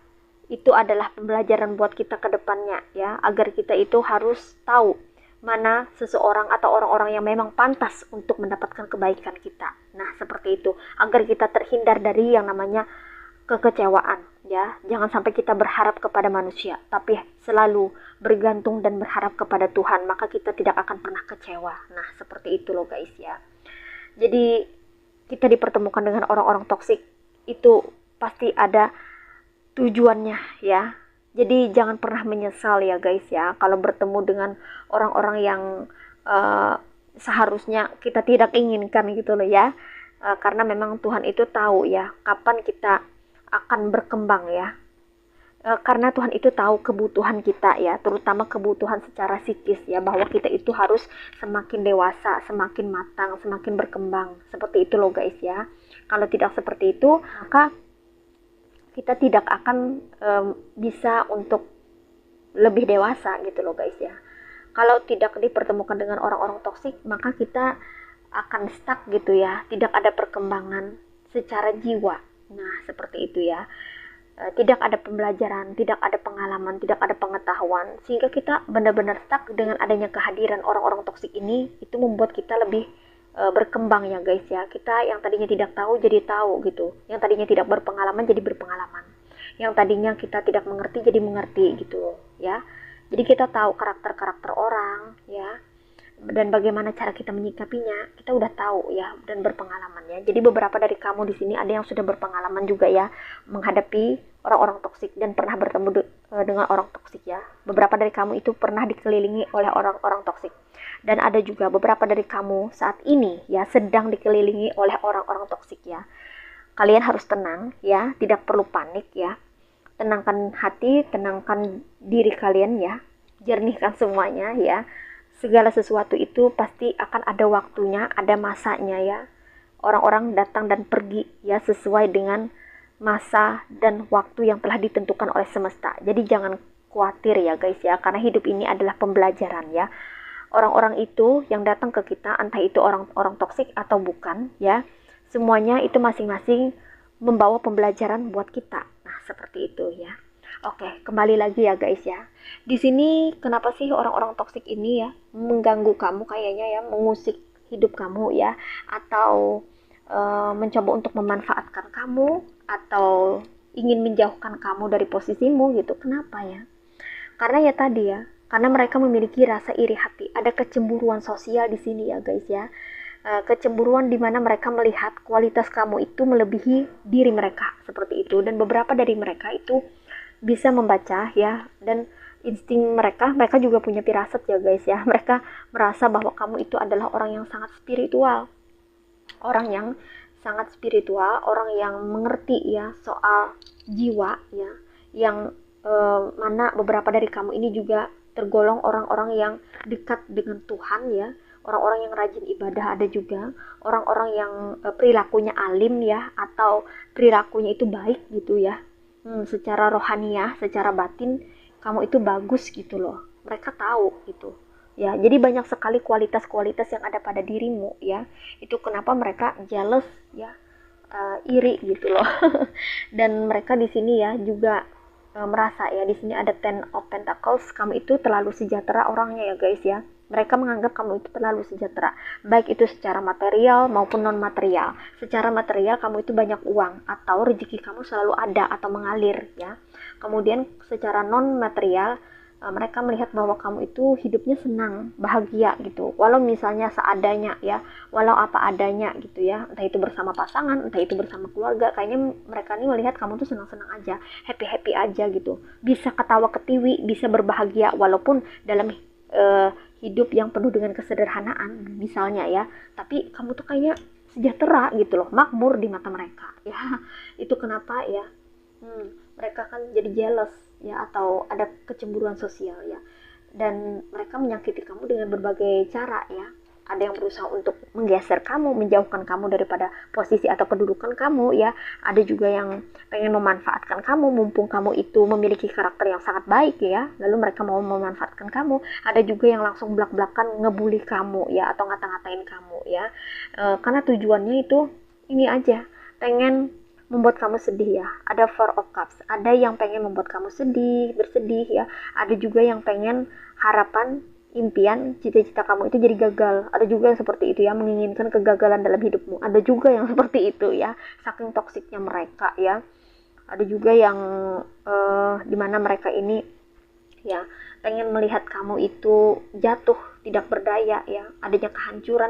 itu adalah pembelajaran buat kita ke depannya ya, agar kita itu harus tahu mana seseorang atau orang-orang yang memang pantas untuk mendapatkan kebaikan kita. Nah seperti itu, agar kita terhindar dari yang namanya kekecewaan ya. Jangan sampai kita berharap kepada manusia, tapi selalu bergantung dan berharap kepada Tuhan, maka kita tidak akan pernah kecewa. Nah seperti itu loh guys ya. Jadi kita dipertemukan dengan orang-orang toksik itu pasti ada tujuannya ya. Jadi jangan pernah menyesal ya guys ya, kalau bertemu dengan orang-orang yang seharusnya kita tidak inginkan gitu loh ya. Karena memang Tuhan itu tahu ya kapan kita akan berkembang ya. Karena Tuhan itu tahu kebutuhan kita ya, terutama kebutuhan secara psikis ya, bahwa kita itu harus semakin dewasa, semakin matang, semakin berkembang. Seperti itu loh guys ya. Kalau tidak seperti itu, maka kita tidak akan bisa untuk lebih dewasa gitu loh guys ya. Kalau tidak dipertemukan dengan orang-orang toksik, maka kita akan stuck gitu ya, tidak ada perkembangan secara jiwa. Nah seperti itu ya. Tidak ada pembelajaran, tidak ada pengalaman, tidak ada pengetahuan, sehingga kita benar-benar stuck. Dengan adanya kehadiran orang-orang toksik ini, itu membuat kita lebih berkembang ya guys ya. Kita yang tadinya tidak tahu jadi tahu gitu, yang tadinya tidak berpengalaman jadi berpengalaman, yang tadinya kita tidak mengerti jadi mengerti gitu ya. Jadi kita tahu karakter-karakter orang ya, dan bagaimana cara kita menyikapinya, kita udah tahu ya, dan berpengalaman ya. Jadi beberapa dari kamu di sini ada yang sudah berpengalaman juga ya menghadapi orang-orang toksik dan pernah bertemu dengan orang toksik ya. Beberapa dari kamu itu pernah dikelilingi oleh orang-orang toksik, dan ada juga beberapa dari kamu saat ini ya sedang dikelilingi oleh orang-orang toksik ya. Kalian harus tenang ya, tidak perlu panik ya. Tenangkan hati, tenangkan diri kalian ya, jernihkan semuanya ya. segala sesuatu itu pasti akan ada waktunya, ada masanya ya. Orang-orang datang dan pergi ya sesuai dengan masa dan waktu yang telah ditentukan oleh semesta. Jadi jangan khawatir ya guys ya, karena hidup ini adalah pembelajaran ya. Orang-orang itu yang datang ke kita, entah itu orang-orang toksik atau bukan ya, semuanya itu masing-masing membawa pembelajaran buat kita. Nah, seperti itu ya. Oke, kembali lagi ya guys ya. Di sini kenapa sih orang-orang toksik ini ya mengganggu kamu kayaknya ya, mengusik hidup kamu ya, atau mencoba untuk memanfaatkan kamu, atau ingin menjauhkan kamu dari posisimu gitu. Kenapa ya? Karena ya tadi ya, karena mereka memiliki rasa iri hati. Ada kecemburuan sosial di sini ya guys ya. Kecemburuan di mana mereka melihat kualitas kamu itu melebihi diri mereka seperti itu, dan beberapa dari mereka itu bisa membaca ya, dan insting mereka juga punya firasat ya guys ya. Mereka merasa bahwa kamu itu adalah orang yang sangat spiritual, orang yang mengerti ya soal jiwa ya, yang mana beberapa dari kamu ini juga tergolong orang-orang yang dekat dengan Tuhan ya, orang-orang yang rajin ibadah, ada juga orang-orang yang perilakunya alim ya, atau perilakunya itu baik gitu ya. Secara rohaniah, secara batin kamu itu bagus gitu loh. Mereka tahu gitu. Ya, jadi banyak sekali kualitas-kualitas yang ada pada dirimu ya. Itu kenapa mereka jealous ya, iri gitu loh. Dan mereka di sini ya juga merasa ya, di sini ada Ten of Pentacles, kamu itu terlalu sejahtera orangnya ya guys ya. Mereka menganggap kamu itu terlalu sejahtera, baik itu secara material maupun non material. Secara material kamu itu banyak uang, atau rezeki kamu selalu ada atau mengalir ya. Kemudian secara non material, mereka melihat bahwa kamu itu hidupnya senang, bahagia gitu, walau misalnya seadanya ya, walau apa adanya gitu ya, entah itu bersama pasangan, entah itu bersama keluarga. Kayaknya mereka ini melihat kamu tuh senang-senang aja, happy-happy aja gitu, bisa ketawa ketiwi, bisa berbahagia walaupun dalam hidup yang penuh dengan kesederhanaan misalnya ya, tapi kamu tuh kayaknya sejahtera gitu loh, makmur di mata mereka ya. Itu kenapa ya mereka kan jadi jealous ya, atau ada kecemburuan sosial ya, dan mereka menyakiti kamu dengan berbagai cara ya. Ada yang berusaha untuk menggeser kamu, menjauhkan kamu daripada posisi atau kedudukan kamu ya. Ada juga yang pengen memanfaatkan kamu, mumpung kamu itu memiliki karakter yang sangat baik ya, lalu mereka mau memanfaatkan kamu. Ada juga yang langsung belak-belakan ngebully kamu ya, atau ngata-ngatain kamu ya, karena tujuannya itu ini aja, pengen membuat kamu sedih ya. Ada Four of Cups, ada yang pengen membuat kamu bersedih ya. Ada juga yang pengen harapan, impian, cita-cita kamu itu jadi gagal. Ada juga yang seperti itu ya, menginginkan kegagalan dalam hidupmu. Ada juga yang seperti itu ya, saking toksiknya mereka ya. Ada juga yang dimana mereka ini ya pengen melihat kamu itu jatuh, tidak berdaya ya, adanya kehancuran,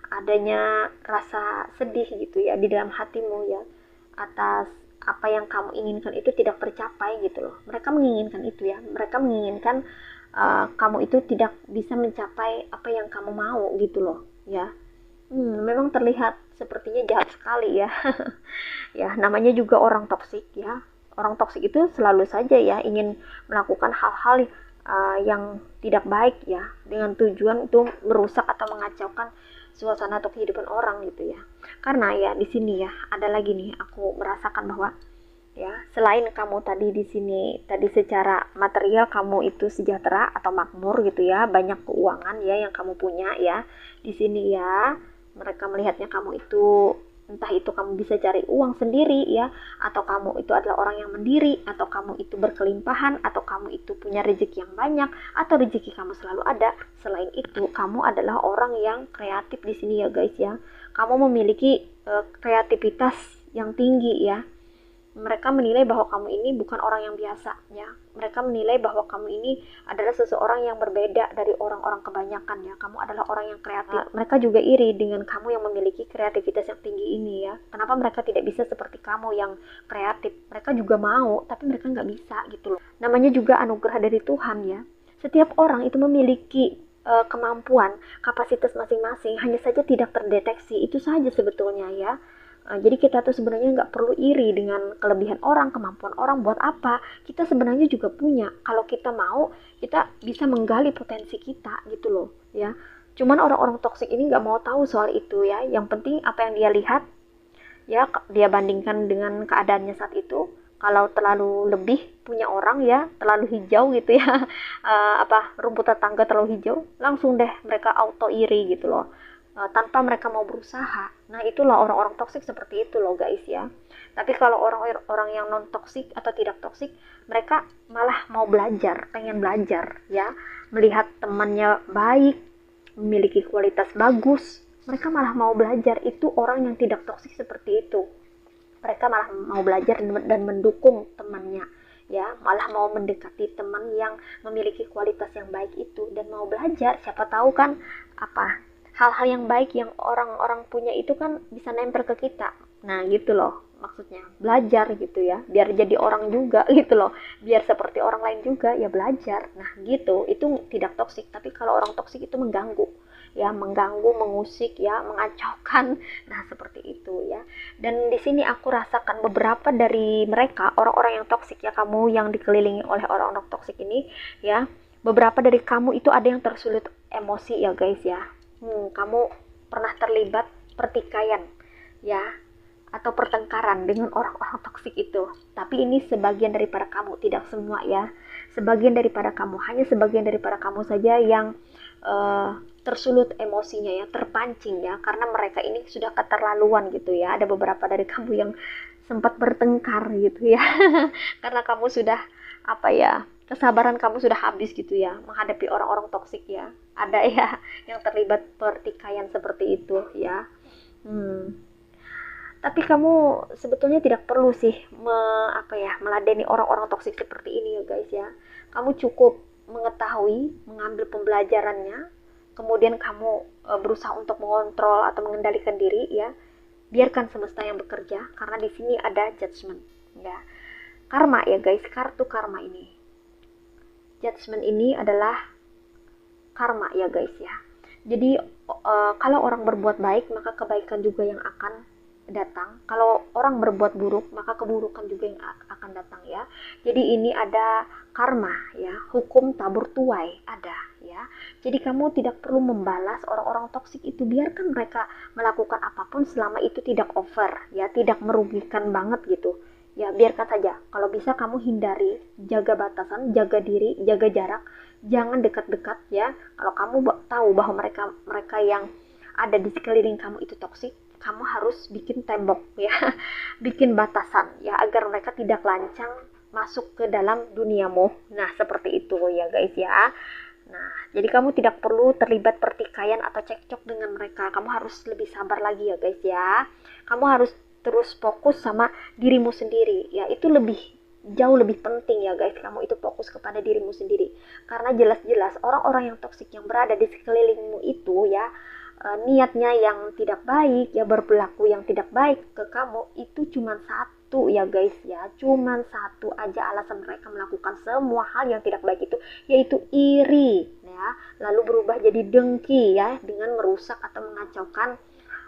adanya rasa sedih gitu ya di dalam hatimu ya, atas apa yang kamu inginkan itu tidak tercapai gitu loh. Mereka menginginkan itu ya, mereka menginginkan kamu itu tidak bisa mencapai apa yang kamu mau gitu loh ya. Memang terlihat sepertinya jahat sekali ya. Ya, namanya juga orang toksik ya. Orang toksik itu selalu saja ya ingin melakukan hal-hal yang tidak baik ya, dengan tujuan itu merusak atau mengacaukan suasana atau kehidupan orang gitu ya. Karena ya di sini ya ada lagi nih, aku merasakan bahwa ya, selain kamu tadi di sini tadi secara material kamu itu sejahtera atau makmur gitu ya, banyak keuangan ya yang kamu punya ya. Di sini ya mereka melihatnya kamu itu, entah itu kamu bisa cari uang sendiri ya, atau kamu itu adalah orang yang mandiri, atau kamu itu berkelimpahan, atau kamu itu punya rezeki yang banyak, atau rezeki kamu selalu ada. Selain itu, kamu adalah orang yang kreatif di sini ya guys ya. Kamu memiliki kreativitas yang tinggi ya. Mereka menilai bahwa kamu ini bukan orang yang biasa ya. Mereka menilai bahwa kamu ini adalah seseorang yang berbeda dari orang-orang kebanyakan ya. Kamu adalah orang yang kreatif. Mereka juga iri dengan kamu yang memiliki kreativitas yang tinggi ini ya. Kenapa mereka tidak bisa seperti kamu yang kreatif? Mereka juga mau, tapi mereka nggak bisa gitu loh. Namanya juga anugerah dari Tuhan ya. Setiap orang itu memiliki kemampuan, kapasitas masing-masing, hanya saja tidak terdeteksi. Itu saja sebetulnya ya. Jadi kita tuh sebenarnya nggak perlu iri dengan kelebihan orang, kemampuan orang. Buat apa? Kita sebenarnya juga punya. Kalau kita mau, kita bisa menggali potensi kita gitu loh, ya. Cuman orang-orang toksik ini nggak mau tahu soal itu ya. Yang penting apa yang dia lihat, ya dia bandingkan dengan keadaannya saat itu. Kalau terlalu lebih punya orang ya, terlalu hijau gitu ya, rumput tetangga terlalu hijau, langsung deh mereka auto iri gitu loh. Tanpa mereka mau berusaha. Nah, itulah orang-orang toksik seperti itu loh guys ya. Tapi kalau orang-orang yang non toksik atau tidak toksik, mereka malah mau belajar, pengen belajar ya, melihat temannya baik, memiliki kualitas bagus, mereka malah mau belajar. Itu orang yang tidak toksik seperti itu. Mereka malah mau belajar dan mendukung temannya, ya, malah mau mendekati teman yang memiliki kualitas yang baik itu dan mau belajar. Siapa tahu kan hal-hal yang baik yang orang-orang punya itu kan bisa nempel ke kita. Nah gitu loh maksudnya, belajar gitu ya, biar jadi orang juga gitu loh, biar seperti orang lain juga ya, belajar. Nah gitu, itu tidak toksik. Tapi kalau orang toksik itu mengganggu ya, mengusik ya, mengacaukan. Nah seperti itu ya. Dan di sini aku rasakan beberapa dari mereka, orang-orang yang toksik ya, kamu yang dikelilingi oleh orang-orang toksik ini ya, beberapa dari kamu itu ada yang tersulut emosi ya guys ya. Kamu pernah terlibat pertikaian ya, atau pertengkaran dengan orang-orang toksik itu. Tapi ini sebagian daripada kamu, tidak semua ya. Sebagian daripada kamu, hanya sebagian daripada kamu saja yang tersulut emosinya ya, terpancing ya, karena mereka ini sudah keterlaluan gitu ya. Ada beberapa dari kamu yang sempat bertengkar gitu ya, karena kamu sudah kesabaran kamu sudah habis gitu ya menghadapi orang-orang toksik ya. Ada ya yang terlibat pertikaian seperti itu ya. Tapi kamu sebetulnya tidak perlu sih meladeni orang-orang toksik seperti ini ya guys ya. Kamu cukup mengetahui, mengambil pembelajarannya, kemudian kamu berusaha untuk mengontrol atau mengendalikan diri ya. Biarkan semesta yang bekerja, karena di sini ada judgment ya. Karma ya guys, kartu karma ini. Judgment ini adalah karma ya guys ya. Jadi kalau orang berbuat baik, maka kebaikan juga yang akan datang. Kalau orang berbuat buruk, maka keburukan juga yang akan datang ya. Jadi ini ada karma ya, hukum tabur tuai ada ya. Jadi kamu tidak perlu membalas orang-orang toksik itu. Biarkan mereka melakukan apapun selama itu tidak over ya, tidak merugikan banget gitu. Ya biarkan saja. Kalau bisa kamu hindari, jaga batasan, jaga diri, jaga jarak, jangan dekat-dekat ya. Kalau kamu tahu bahwa mereka yang ada di sekeliling kamu itu toksik, kamu harus bikin tembok ya, bikin batasan ya, agar mereka tidak lancang masuk ke dalam duniamu. Nah seperti itu ya guys ya. Nah jadi kamu tidak perlu terlibat pertikaian atau cekcok dengan mereka. Kamu harus lebih sabar lagi ya guys ya. Kamu harus terus fokus sama dirimu sendiri ya, itu jauh lebih penting ya guys. Kamu itu fokus kepada dirimu sendiri, karena jelas-jelas orang-orang yang toksik yang berada di sekelilingmu itu ya, niatnya yang tidak baik ya, berperilaku yang tidak baik ke kamu itu cuma satu ya guys ya, cuma satu aja alasan mereka melakukan semua hal yang tidak baik itu, yaitu iri ya, lalu berubah jadi dengki ya, dengan merusak atau mengacaukan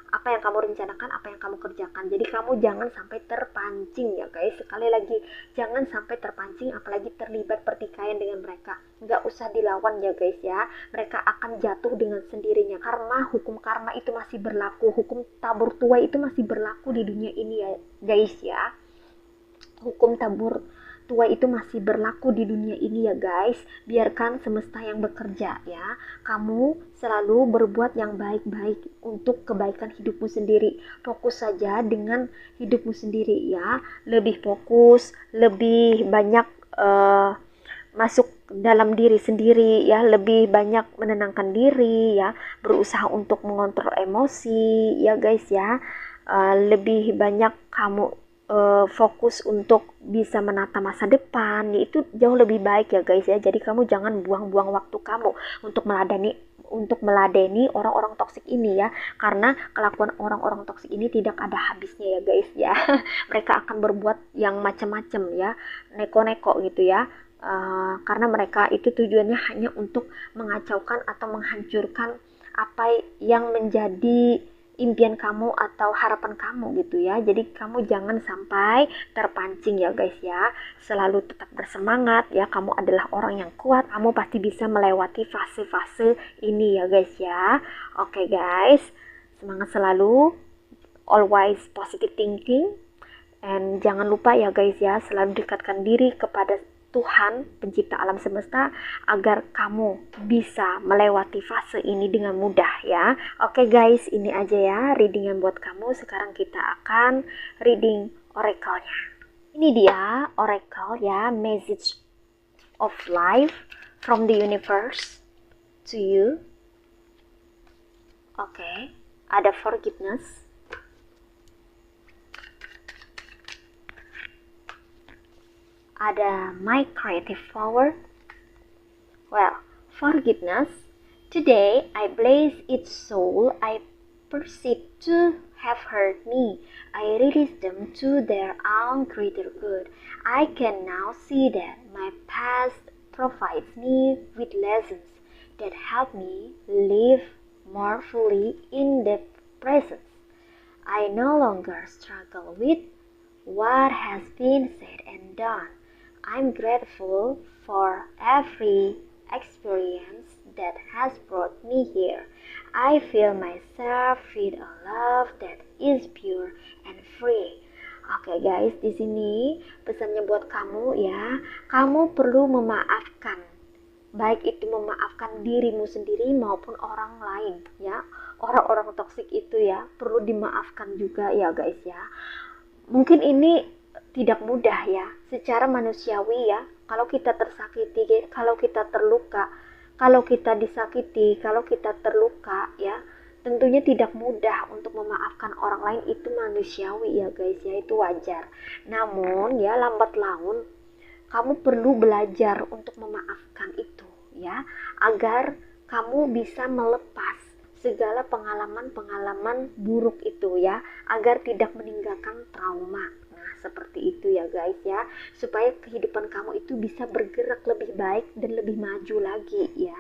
apa yang kamu rencanakan, apa yang kamu kerjakan. Jadi kamu jangan sampai terpancing ya guys. Sekali lagi, jangan sampai terpancing, apalagi terlibat pertikaian dengan mereka. Nggak usah dilawan ya guys ya. Mereka akan jatuh dengan sendirinya, karena hukum karma itu masih berlaku. Hukum tabur tuai itu masih berlaku di dunia ini ya guys ya. Hukum tabur tuai itu masih berlaku di dunia ini ya guys. Biarkan semesta yang bekerja ya. Kamu selalu berbuat yang baik-baik untuk kebaikan hidupmu sendiri. Fokus saja dengan hidupmu sendiri ya. Lebih fokus, lebih banyak masuk dalam diri sendiri ya, lebih banyak menenangkan diri ya, berusaha untuk mengontrol emosi ya guys ya. Lebih banyak kamu fokus untuk bisa menata masa depan, itu jauh lebih baik ya guys ya. Jadi kamu jangan buang-buang waktu kamu untuk meladeni orang-orang toksik ini ya, karena kelakuan orang-orang toksik ini tidak ada habisnya ya guys ya. Mereka akan berbuat yang macam-macam ya, neko-neko gitu ya. Karena mereka itu tujuannya hanya untuk mengacaukan atau menghancurkan apa yang menjadi impian kamu atau harapan kamu gitu ya. Jadi kamu jangan sampai terpancing ya guys ya. Selalu tetap bersemangat ya. Kamu adalah orang yang kuat. Kamu pasti bisa melewati fase-fase ini ya guys ya. Oke guys, semangat selalu. Always positive thinking. And jangan lupa ya guys ya, selalu dekatkan diri kepada Tuhan, pencipta alam semesta, agar kamu bisa melewati fase ini dengan mudah ya. Oke guys, ini aja ya readingan buat kamu. Sekarang kita akan reading oracle-nya. Ini dia oracle ya, message of life from the universe to you. Oke, ada forgiveness. Ada my creative power. Well, forgiveness. Today I bless each soul I perceive to have hurt me. I release them to their own greater good. I can now see that my past provides me with lessons that help me live more fully in the present. I no longer struggle with what has been said and done. I'm grateful for every experience that has brought me here. I feel myself with a love that is pure and free. Oke guys, di sini pesannya buat kamu ya. Kamu perlu memaafkan. Baik itu memaafkan dirimu sendiri maupun orang lain ya. Orang-orang toksik itu ya perlu dimaafkan juga ya guys ya. Mungkin ini tidak mudah ya, secara manusiawi ya. Kalau kita tersakiti, kalau kita terluka, kalau kita disakiti, kalau kita terluka ya, tentunya tidak mudah untuk memaafkan orang lain. Itu manusiawi ya guys ya, itu wajar. Namun ya lambat laun kamu perlu belajar untuk memaafkan itu ya, agar kamu bisa melepas segala pengalaman-pengalaman buruk itu ya, agar tidak meninggalkan trauma. Seperti itu ya guys ya, supaya kehidupan kamu itu bisa bergerak lebih baik dan lebih maju lagi ya.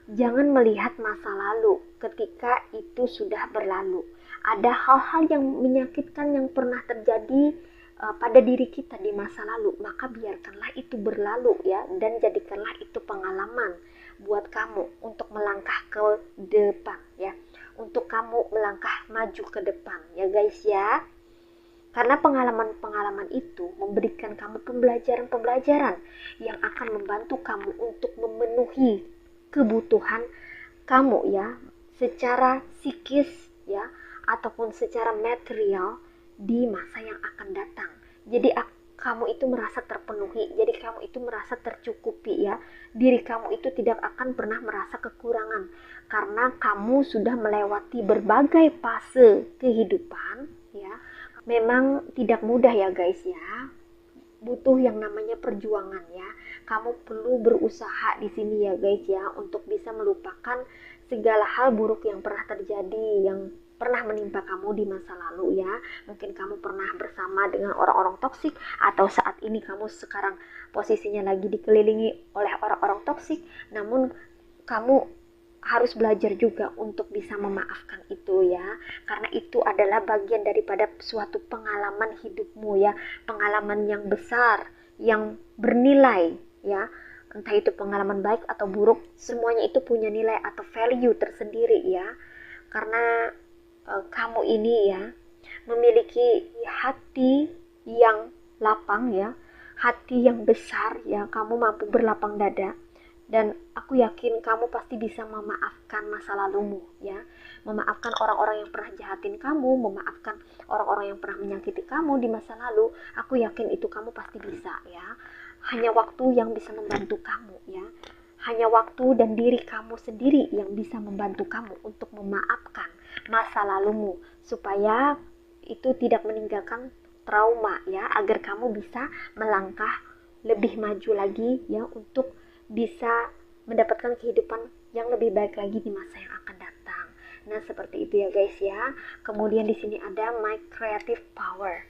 Jangan melihat masa lalu ketika itu sudah berlalu. Ada hal-hal yang menyakitkan yang pernah terjadi pada diri kita di masa lalu, maka biarkanlah itu berlalu ya, dan jadikanlah itu pengalaman buat kamu untuk melangkah ke depan ya, untuk kamu melangkah maju ke depan ya guys ya. Karena pengalaman-pengalaman itu memberikan kamu pembelajaran-pembelajaran yang akan membantu kamu untuk memenuhi kebutuhan kamu ya, secara psikis ya, ataupun secara material di masa yang akan datang. Jadi kamu itu merasa terpenuhi, jadi kamu itu merasa tercukupi ya. Diri kamu itu tidak akan pernah merasa kekurangan, karena kamu sudah melewati berbagai fase kehidupan ya. Memang tidak mudah ya guys ya, butuh yang namanya perjuangan ya. Kamu perlu berusaha di sini ya guys ya, untuk bisa melupakan segala hal buruk yang pernah terjadi, yang pernah menimpa kamu di masa lalu ya. Mungkin kamu pernah bersama dengan orang-orang toksik, atau saat ini kamu sekarang posisinya lagi dikelilingi oleh orang-orang toksik, namun kamu harus belajar juga untuk bisa memaafkan itu ya, karena itu adalah bagian daripada suatu pengalaman hidupmu ya, pengalaman yang besar, yang bernilai ya. Entah itu pengalaman baik atau buruk, semuanya itu punya nilai atau value tersendiri ya. Karena kamu ini ya memiliki hati yang lapang ya, hati yang besar ya, kamu mampu berlapang dada. Dan aku yakin kamu pasti bisa memaafkan masa lalumu ya, memaafkan orang-orang yang pernah jahatin kamu, memaafkan orang-orang yang pernah menyakiti kamu di masa lalu. Aku yakin itu kamu pasti bisa ya. Hanya waktu yang bisa membantu kamu ya, hanya waktu dan diri kamu sendiri yang bisa membantu kamu untuk memaafkan masa lalumu, supaya itu tidak meninggalkan trauma ya, agar kamu bisa melangkah lebih maju lagi ya, untuk bisa mendapatkan kehidupan yang lebih baik lagi di masa yang akan datang. Nah, seperti itu ya guys ya. Kemudian di sini ada my creative power.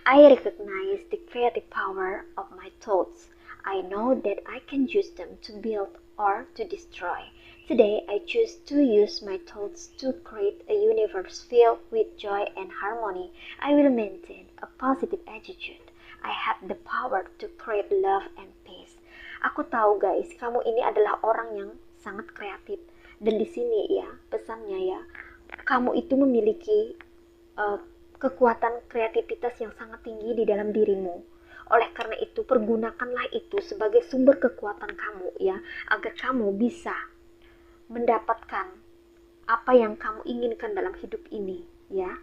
I recognize the creative power of my thoughts. I know that I can use them to build or to destroy. Today, I choose to use my thoughts to create a universe filled with joy and harmony. I will maintain a positive attitude. I have the power to create love and peace. Aku tahu guys, kamu ini adalah orang yang sangat kreatif. Dan di sini ya, pesannya ya, kamu itu memiliki kekuatan kreativitas yang sangat tinggi di dalam dirimu. Oleh karena itu, pergunakanlah itu sebagai sumber kekuatan kamu ya, agar kamu bisa mendapatkan apa yang kamu inginkan dalam hidup ini ya.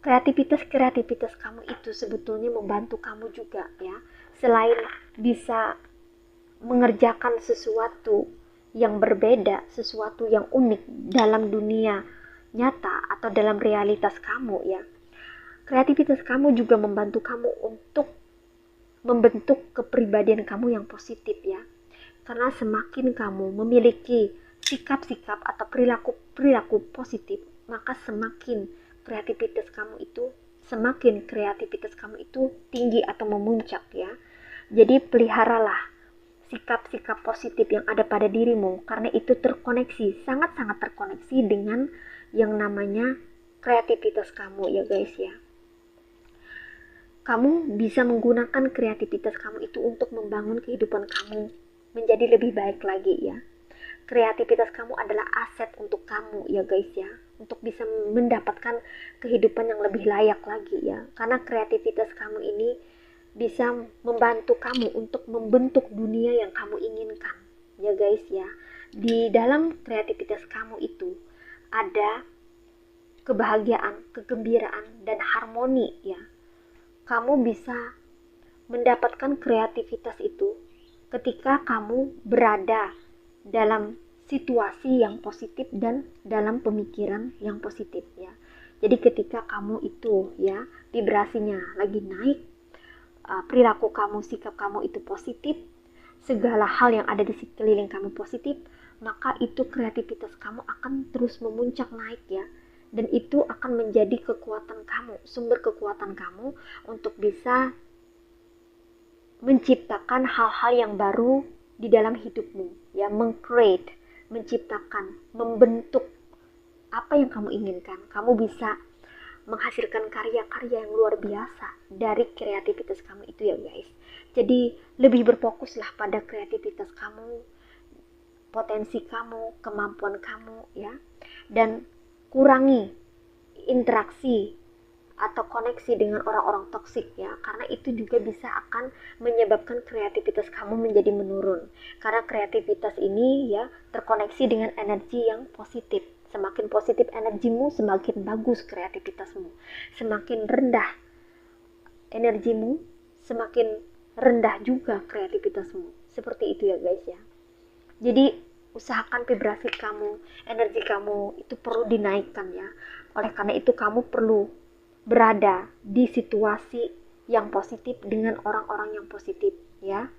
Kreativitas kamu itu sebetulnya membantu kamu juga ya. Selain bisa mengerjakan sesuatu yang berbeda, sesuatu yang unik dalam dunia nyata atau dalam realitas kamu ya. Kreativitas kamu juga membantu kamu untuk membentuk kepribadian kamu yang positif ya. Karena semakin kamu memiliki sikap-sikap atau perilaku positif, maka semakin kreativitas kamu itu tinggi atau memuncak ya. Jadi peliharalah sikap-sikap positif yang ada pada dirimu, karena itu terkoneksi, sangat-sangat terkoneksi dengan yang namanya kreativitas kamu ya guys ya. Kamu bisa menggunakan kreativitas kamu itu untuk membangun kehidupan kamu menjadi lebih baik lagi ya. Kreativitas kamu adalah aset untuk kamu ya guys ya, untuk bisa mendapatkan kehidupan yang lebih layak lagi ya. Karena kreativitas kamu ini bisa membantu kamu untuk membentuk dunia yang kamu inginkan ya guys ya. Di dalam kreativitas kamu itu ada kebahagiaan, kegembiraan, dan harmoni ya. Kamu bisa mendapatkan kreativitas itu ketika kamu berada dalam situasi yang positif dan dalam pemikiran yang positif ya. Jadi ketika kamu itu ya vibrasinya lagi naik, perilaku kamu, sikap kamu itu positif, segala hal yang ada di sekeliling kamu positif, maka itu kreativitas kamu akan terus memuncak naik ya. Dan itu akan menjadi kekuatan kamu, sumber kekuatan kamu untuk bisa menciptakan hal-hal yang baru di dalam hidupmu ya, meng-create, menciptakan, membentuk apa yang kamu inginkan. Kamu bisa menghasilkan karya-karya yang luar biasa dari kreativitas kamu itu ya guys. Jadi lebih berfokuslah pada kreativitas kamu, potensi kamu, kemampuan kamu ya, dan kurangi interaksi atau koneksi dengan orang-orang toksik ya, karena itu juga bisa akan menyebabkan kreativitas kamu menjadi menurun. Karena kreativitas ini ya terkoneksi dengan energi yang positif. Semakin positif energimu, semakin bagus kreativitasmu. Semakin rendah energimu, semakin rendah juga kreativitasmu. Seperti itu ya guys ya. Jadi usahakan vibrasi kamu, energi kamu itu perlu dinaikkan ya. Oleh karena itu kamu perlu berada di situasi yang positif dengan orang-orang yang positif ya.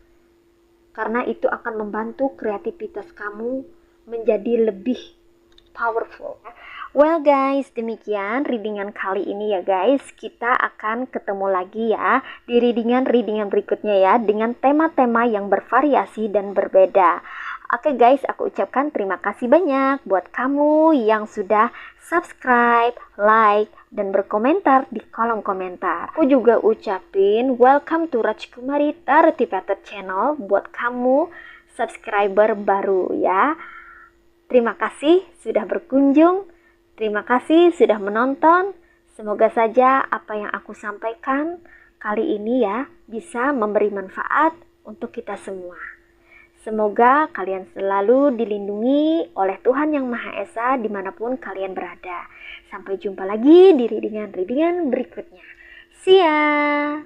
Karena itu akan membantu kreativitas kamu menjadi lebih powerful. Well guys, demikian readingan kali ini ya guys. Kita akan ketemu lagi ya di readingan berikutnya ya, dengan tema-tema yang bervariasi dan berbeda. Oke guys, aku ucapkan terima kasih banyak buat kamu yang sudah subscribe, like, dan berkomentar di kolom komentar. Aku juga ucapin welcome to Rajkumari Tartipated Channel buat kamu subscriber baru ya. Terima kasih sudah berkunjung, terima kasih sudah menonton. Semoga saja apa yang aku sampaikan kali ini ya bisa memberi manfaat untuk kita semua. Semoga kalian selalu dilindungi oleh Tuhan Yang Maha Esa dimanapun kalian berada. Sampai jumpa lagi di readingan berikutnya. See ya!